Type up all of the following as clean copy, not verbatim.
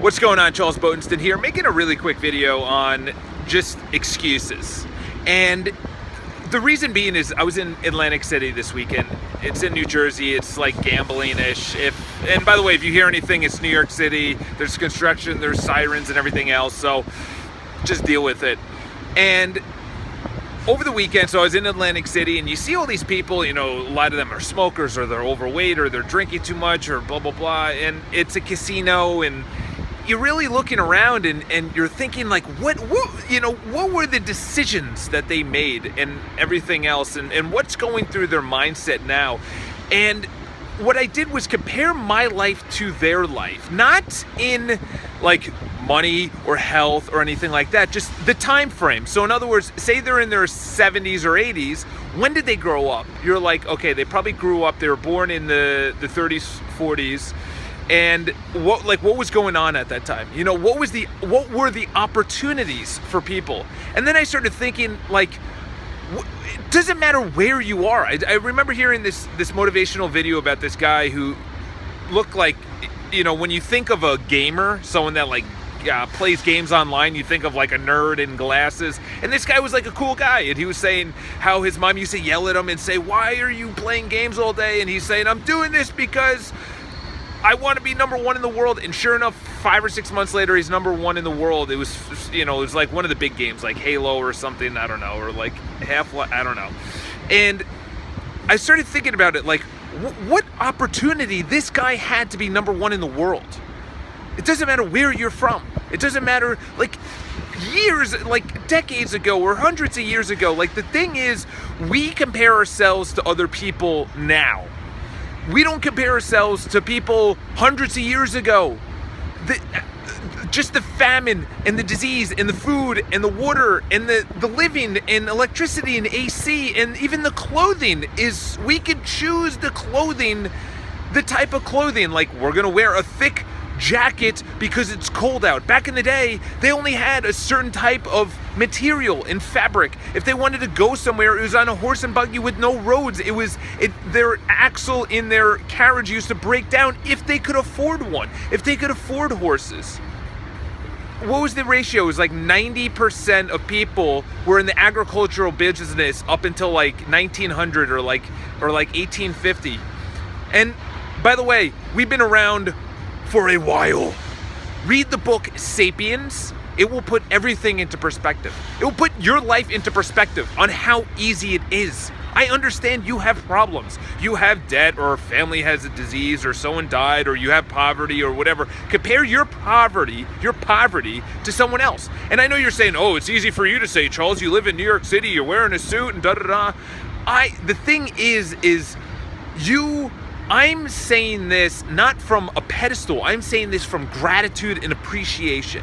What's going on? Charles Botenston here, making a really quick video on just excuses. And the reason being is I was in Atlantic City this weekend. It's in New Jersey. It's like gambling-ish. And by the way, if you hear anything, it's New York City. There's construction, there's sirens and everything else. So just deal with it. And over the weekend, so I was in Atlantic City, and you see all these people, a lot of them are smokers, or they're overweight, or they're drinking too much, or blah, blah, blah. And it's a casino, and you're really looking around and you're thinking like, what were the decisions that they made and everything else, and what's going through their mindset now. And what I did was compare my life to their life, not in like money or health or anything like that, just the time frame. So in other words, say they're in their 70s or 80s, when did they grow up? You're like, okay, they probably grew up, they were born in the 30s, 40s, and what was going on at that time? What were the opportunities for people? And then I started thinking, like, it doesn't matter where you are. I remember hearing this motivational video about this guy who looked like, when you think of a gamer, someone that plays games online, you think of like a nerd in glasses. And this guy was like a cool guy, and he was saying how his mom used to yell at him and say, "Why are you playing games all day?" And he's saying, "I'm doing this because I want to be number one in the world." And sure enough, 5 or 6 months later, he's number one in the world. It was, it was like one of the big games, like Halo or something, I don't know, or like Half-Life, I don't know. And I started thinking about it, like, what opportunity this guy had to be number one in the world. It doesn't matter where you're from. It doesn't matter, like, years, like decades ago or hundreds of years ago. Like, the thing is, we compare ourselves to other people now. We don't compare ourselves to people hundreds of years ago. Just the famine and the disease and the food and the water and the living and electricity and AC and even the clothing is, we can choose the clothing, the type of clothing. Like, we're gonna wear a thick jacket because it's cold out. Back in the day, they only had a certain type of material and fabric. If they wanted to go somewhere, it was on a horse and buggy with no roads. Their axle in their carriage used to break down if they could afford one, if they could afford horses. What was the ratio? It was like 90% of people were in the agricultural business up until like 1900 or like 1850. And by the way, we've been around for a while. Read the book Sapiens. It will put everything into perspective. It will put your life into perspective on how easy it is. I understand you have problems. You have debt, or family has a disease, or someone died, or you have poverty, or whatever. Compare your poverty to someone else. And I know you're saying, "Oh, it's easy for you to say, Charles, you live in New York City, you're wearing a suit and da-da-da." The thing is I'm saying this not from a pedestal. I'm saying this from gratitude and appreciation.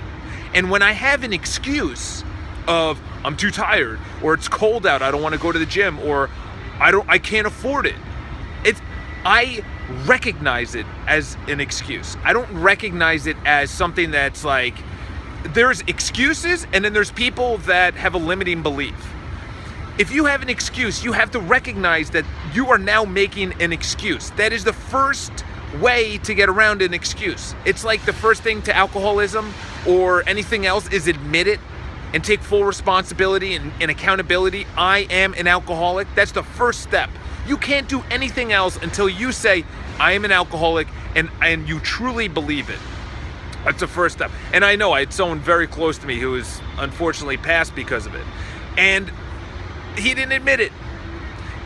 And when I have an excuse of, I'm too tired, or it's cold out, I don't want to go to the gym, or I can't afford it, I recognize it as an excuse. I don't recognize it as something that's like, there's excuses, and then there's people that have a limiting belief. If you have an excuse, you have to recognize that you are now making an excuse. That is the first way to get around an excuse. It's like the first thing to alcoholism or anything else is admit it and take full responsibility and accountability. I am an alcoholic. That's the first step. You can't do anything else until you say, I am an alcoholic, and you truly believe it. That's the first step. And I know I had someone very close to me who was unfortunately passed because of it. And he didn't admit it,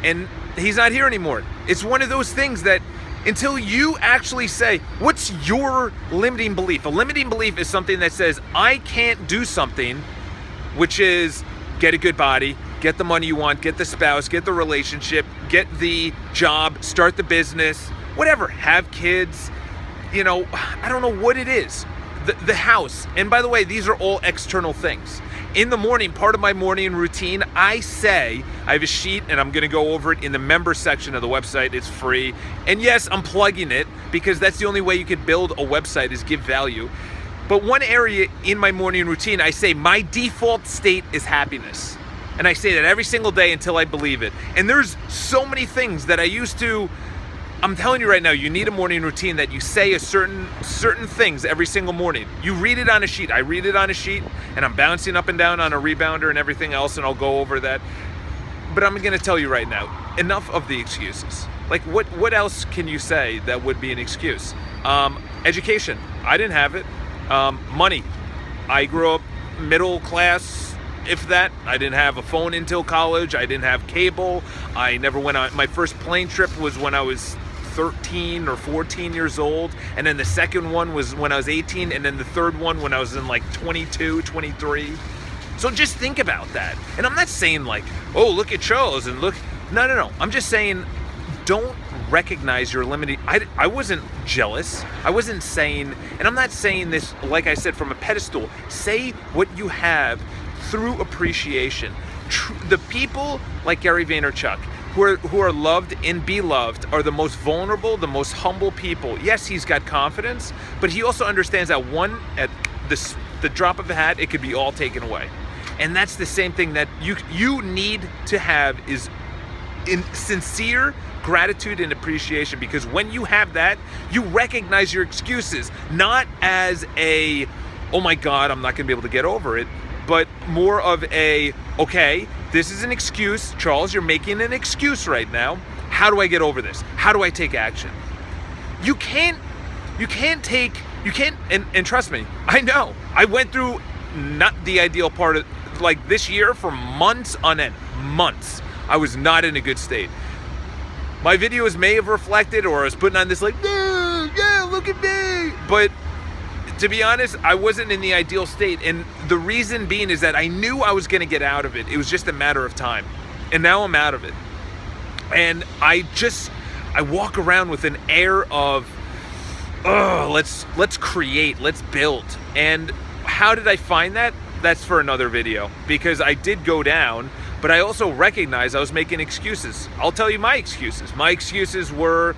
and he's not here anymore. It's one of those things that until you actually say, what's your limiting belief? A limiting belief is something that says, I can't do something, which is get a good body, get the money you want, get the spouse, get the relationship, get the job, start the business, whatever, have kids, I don't know what it is. The house. And by the way, these are all external things. In the morning, part of my morning routine, I have a sheet, and I'm going to go over it in the member section of the website. It's free. And yes, I'm plugging it because that's the only way you could build a website, is give value. But one area in my morning routine, I say my default state is happiness. And I say that every single day until I believe it. And there's so many things that I used to I'm telling you right now, you need a morning routine that you say a certain things every single morning. You read it on a sheet. I read it on a sheet, and I'm bouncing up and down on a rebounder and everything else, and I'll go over that. But I'm going to tell you right now, enough of the excuses. Like, what else can you say that would be an excuse? Education. I didn't have it. Money. I grew up middle class, if that. I didn't have a phone until college. I didn't have cable. I never went on. My first plane trip was when I was 13 or 14 years old, and then the second one was when I was 18, and then the third one when I was in like 22, 23. So just think about that. And I'm not saying like, oh, look at Charles and look. No. I'm just saying, don't recognize your limiting. I wasn't jealous. I wasn't saying, and I'm not saying this, like I said, from a pedestal. Say what you have through appreciation. The people like Gary Vaynerchuk, who are loved and beloved, are the most vulnerable, the most humble people. Yes, he's got confidence, but he also understands that at the drop of a hat, it could be all taken away. And that's the same thing that you need to have, is in sincere gratitude and appreciation, because when you have that, you recognize your excuses, not as a, oh my God, I'm not gonna be able to get over it, but more of a, okay, this is an excuse. Charles, you're making an excuse right now. How do I get over this? How do I take action? You can't, and trust me, I know. I went through not the ideal part of, like this year, for months on end, months. I was not in a good state. My videos may have reflected, or I was putting on this like, yeah, look at me. But to be honest, I wasn't in the ideal state. And the reason being is that I knew I was gonna get out of it. It was just a matter of time. And now I'm out of it. And I walk around with an air of, let's create, let's build. And how did I find that? That's for another video, because I did go down, but I also recognized I was making excuses. I'll tell you my excuses. My excuses were,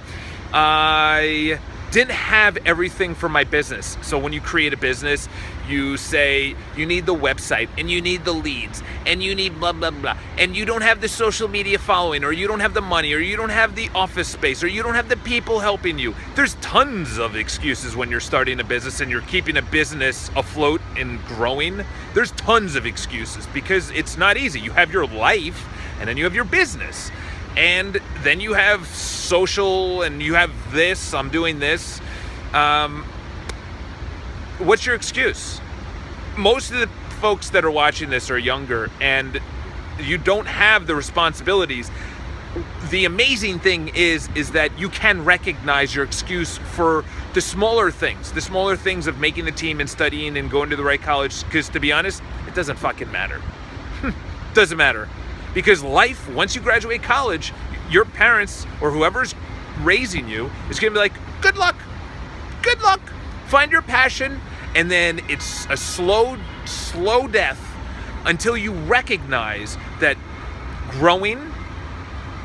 I didn't have everything for my business. So when you create a business, you say you need the website, and you need the leads, and you need blah, blah, blah. And you don't have the social media following, or you don't have the money, or you don't have the office space, or you don't have the people helping you. There's tons of excuses when you're starting a business and you're keeping a business afloat and growing. There's tons of excuses because it's not easy. You have your life, and then you have your business. And then you have social, and you have this, I'm doing this. What's your excuse? Most of the folks that are watching this are younger, and you don't have the responsibilities. The amazing thing is that you can recognize your excuse for the smaller things of making the team and studying and going to the right college, because to be honest, it doesn't fucking matter. Doesn't matter. Because life, once you graduate college, your parents or whoever's raising you is going to be like, good luck, find your passion. And then it's a slow death until you recognize that growing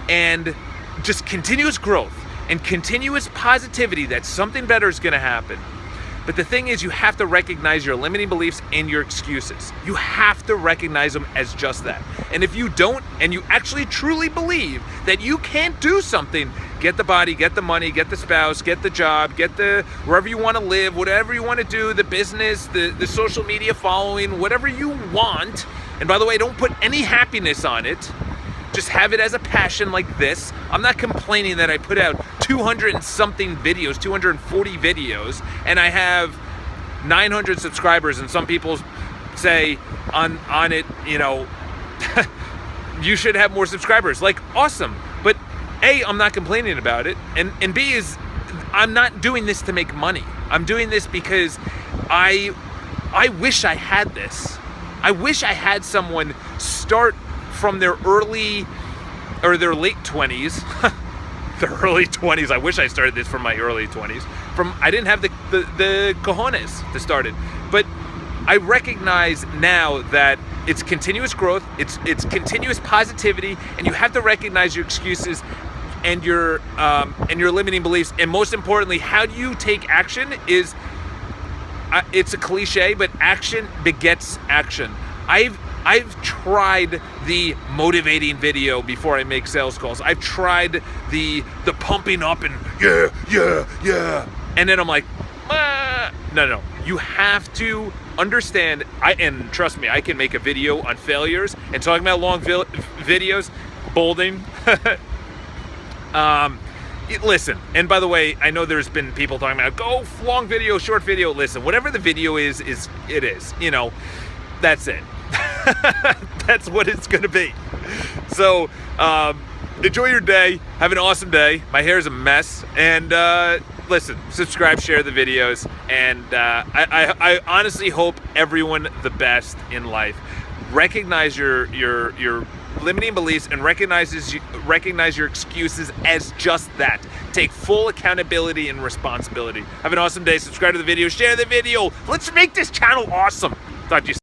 and just continuous growth and continuous positivity, that something better is going to happen. But the thing is, you have to recognize your limiting beliefs and your excuses. You have to recognize them as just that. And if you don't, and you actually truly believe that you can't do something, get the body, get the money, get the spouse, get the job, get the wherever you want to live, whatever you want to do, the business, the social media following, whatever you want. And by the way, don't put any happiness on it. Just have it as a passion like this. I'm not complaining that I put out 200 and something videos, 240 videos, and I have 900 subscribers, and some people say on it, you know, you should have more subscribers. Like, awesome. But A, I'm not complaining about it, and B is, I'm not doing this to make money. I'm doing this because I wish I had this. I wish I had someone start from their early or their late 20s. The early 20s. I wish I started this from my early 20s. I didn't have the cojones to start it. But I recognize now that it's continuous growth, it's continuous positivity, and you have to recognize your excuses and your limiting beliefs. And most importantly, how do you take action is, it's a cliche, but action begets action. I've tried the motivating video before I make sales calls. I've tried the pumping up and yeah. And then I'm like, no. You have to understand, and trust me, I can make a video on failures and talking about long videos, bolding. Listen, and by the way, I know there's been people talking about go long video, short video. Listen, whatever the video is it is. You know, that's it. That's what it's gonna be. So enjoy your day. Have an awesome day. My hair is a mess, and listen, subscribe, share the videos, and I honestly hope everyone the best in life. Recognize your limiting beliefs and recognize your excuses as just that. Take full accountability and responsibility. Have an awesome day. Subscribe to the video, share the video. Let's make this channel awesome. Talk to you soon.